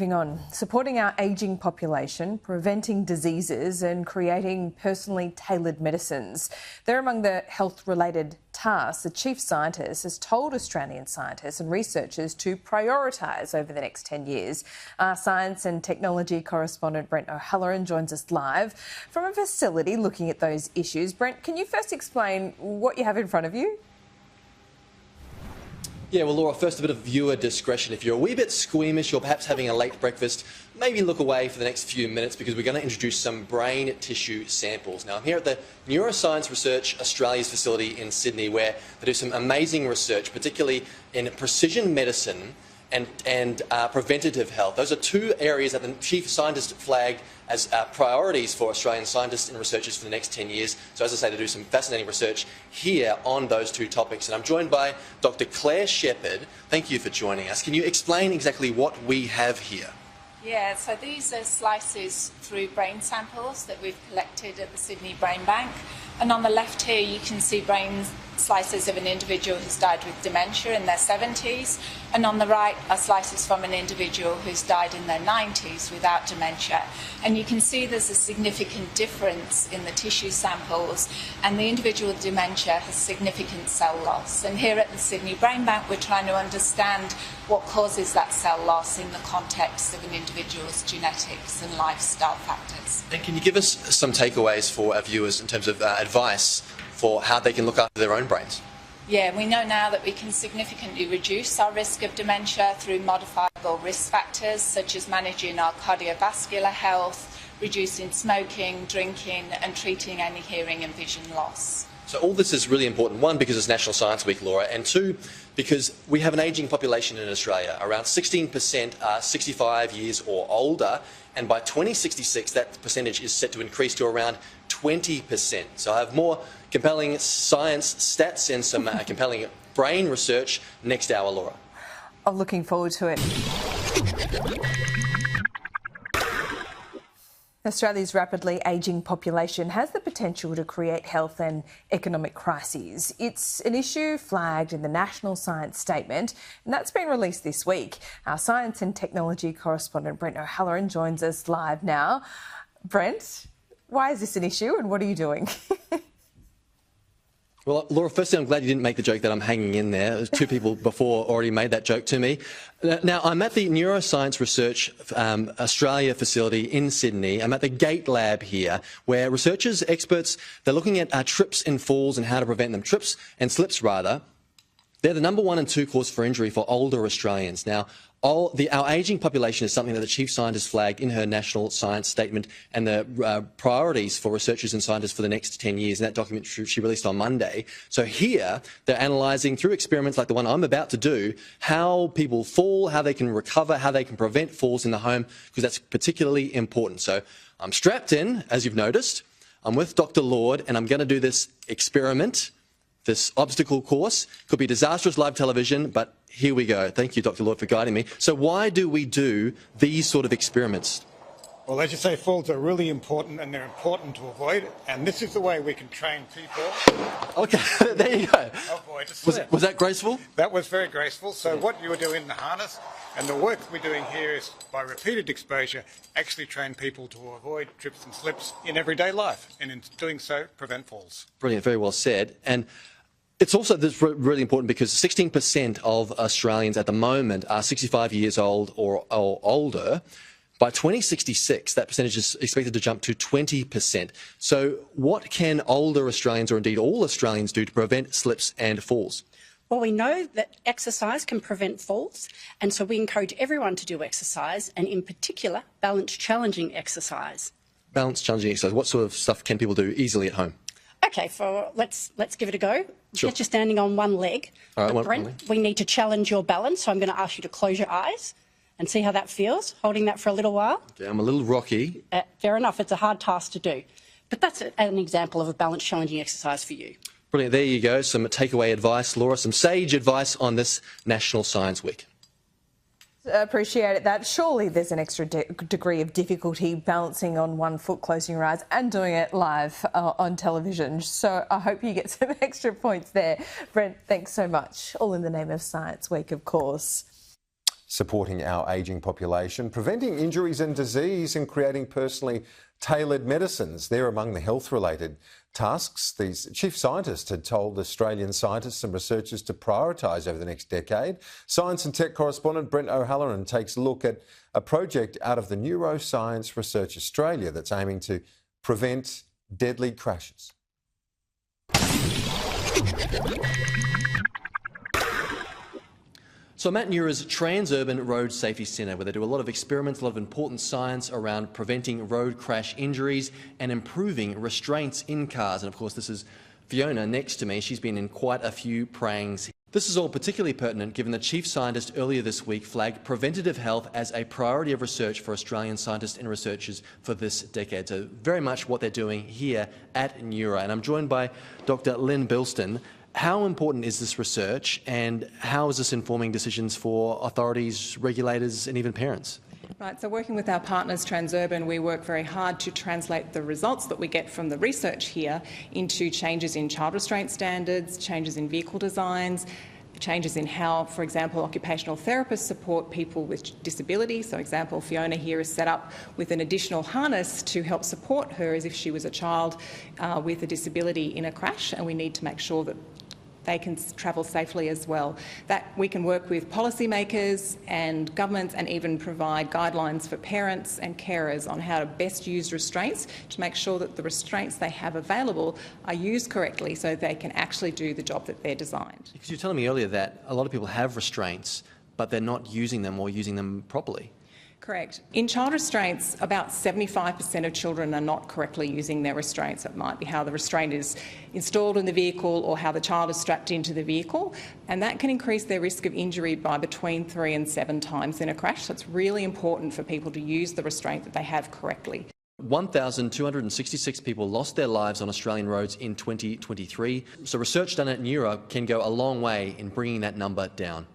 Moving on, supporting our ageing population, preventing diseases and creating personally tailored medicines. They're among the health-related tasks the Chief Scientist has told Australian scientists and researchers to prioritise over the next 10 years. Our science and technology correspondent Brent O'Halloran joins us live from a facility looking at those issues. Brent, can you first explain what you have in front of you? Yeah, well, Laura, first a bit of viewer discretion. If you're a wee bit squeamish or perhaps having a late breakfast, maybe look away for the next few minutes because we're going to introduce some brain tissue samples. Now, I'm here at the Neuroscience Research Australia's facility in Sydney where they do some amazing research, particularly in precision medicine and preventative health. Those are two areas that the Chief Scientist flagged as priorities for Australian scientists and researchers for the next 10 years. So as I say, to do some fascinating research here on those two topics. And I'm joined by Dr. Claire Shepherd. Thank you for joining us. Can you explain exactly what we have here? Yeah, so these are slices through brain samples that we've collected at the Sydney Brain Bank. And on the left here, you can see brain slices of an individual who's died with dementia in their 70s. And on the right are slices from an individual who's died in their 90s without dementia. And you can see there's a significant difference in the tissue samples. And the individual with dementia has significant cell loss. And here at the Sydney Brain Bank, we're trying to understand what causes that cell loss in the context of an individual's genetics and lifestyle factors. And can you give us some takeaways for our viewers in terms of advice for how they can look after their own brains? Yeah, we know now that we can significantly reduce our risk of dementia through modifiable risk factors such as managing our cardiovascular health, reducing smoking, drinking and treating any hearing and vision loss. So all this is really important, one, because it's National Science Week, Laura, and two, because we have an ageing population in Australia. Around 16% are 65 years or older, and by 2066 that percentage is set to increase to around 20%. So I have more compelling science stats and some compelling brain research next hour, Laura. I'm looking forward to it. Australia's rapidly ageing population has the potential to create health and economic crises. It's an issue flagged in the National Science Statement, and that's been released this week. Our science and technology correspondent Brent O'Halloran joins us live now. Brent, why is this an issue and what are you doing? Well, Laura, firstly, I'm glad you didn't make the joke that I'm hanging in there. Two people before already made that joke to me. Now, I'm at the Neuroscience Research Australia facility in Sydney. I'm at the GATE lab here, where researchers, experts, they're looking at trips and falls and how to prevent them. Trips and slips, rather. They're the number 1 and 2 cause for injury for older Australians. Now, our ageing population is something that the Chief Scientist flagged in her National Science Statement and the priorities for researchers and scientists for the next 10 years. And that document she released on Monday. So here, they're analysing through experiments like the one I'm about to do, how people fall, how they can recover, how they can prevent falls in the home, because that's particularly important. So I'm strapped in, as you've noticed. I'm with Dr. Lord, and I'm going to do this experiment. This obstacle course could be disastrous live television, but here we go. Thank you, Dr. Lord, for guiding me. So why do we do these sort of experiments? Well, as you say, falls are really important and they're important to avoid. And this is the way we can train people. Okay, there you go. Avoid a slip. Was that graceful? That was very graceful. So what you would do in the harness and the work we're doing here is by repeated exposure, actually train people to avoid trips and slips in everyday life. And in doing so, prevent falls. Brilliant, very well said. And it's also really important because 16% of Australians at the moment are 65 years old or older. By 2066, that percentage is expected to jump to 20%. So what can older Australians, or indeed all Australians, do to prevent slips and falls? Well, we know that exercise can prevent falls, and so we encourage everyone to do exercise, and in particular, balanced challenging exercise. Balanced challenging exercise. What sort of stuff can people do easily at home? Okay, let's give it a go. Sure. Get you standing on one leg. All right, Brent, we need to challenge your balance, so I'm going to ask you to close your eyes and see how that feels, holding that for a little while. Okay, I'm a little rocky. Fair enough, it's a hard task to do. But that's an example of a balanced challenging exercise for you. Brilliant, there you go. Some takeaway advice, Laura, some sage advice on this National Science Week. Appreciate that. Surely there's an extra degree of difficulty balancing on one foot, closing your eyes and doing it live on television. So I hope you get some extra points there. Brent, thanks so much. All in the name of Science Week, of course. supporting our ageing population, preventing injuries and disease, and creating personally tailored medicines. They're among the health-related tasks these chief scientists had told Australian scientists and researchers to prioritise over the next decade. Science and Tech correspondent Brent O'Halloran takes a look at a project out of the Neuroscience Research Australia that's aiming to prevent deadly crashes. So I'm at Neura's Transurban Road Safety Centre, where they do a lot of experiments, a lot of important science around preventing road crash injuries and improving restraints in cars. And of course, this is Fiona next to me. She's been in quite a few prangs. This is all particularly pertinent given the chief scientist earlier this week flagged preventative health as a priority of research for Australian scientists and researchers for this decade. So very much what they're doing here at Neura. And I'm joined by Dr. Lynn Bilston. How important is this research, and how is this informing decisions for authorities, regulators and even parents? Right, so working with our partners Transurban, we work very hard to translate the results that we get from the research here into changes in child restraint standards, changes in vehicle designs, changes in how, for example, occupational therapists support people with disability. So, example, Fiona here is set up with an additional harness to help support her as if she was a child with a disability in a crash, and we need to make sure that they can travel safely as well. That we can work with policymakers and governments and even provide guidelines for parents and carers on how to best use restraints to make sure that the restraints they have available are used correctly so they can actually do the job that they're designed. Because you were telling me earlier that a lot of people have restraints, but they're not using them or using them properly. Correct. In child restraints, about 75% of children are not correctly using their restraints. It might be how the restraint is installed in the vehicle or how the child is strapped into the vehicle, and that can increase their risk of injury by between 3 and 7 times in a crash. So it's really important for people to use the restraint that they have correctly. 1,266 people lost their lives on Australian roads in 2023. So research done at Neura can go a long way in bringing that number down.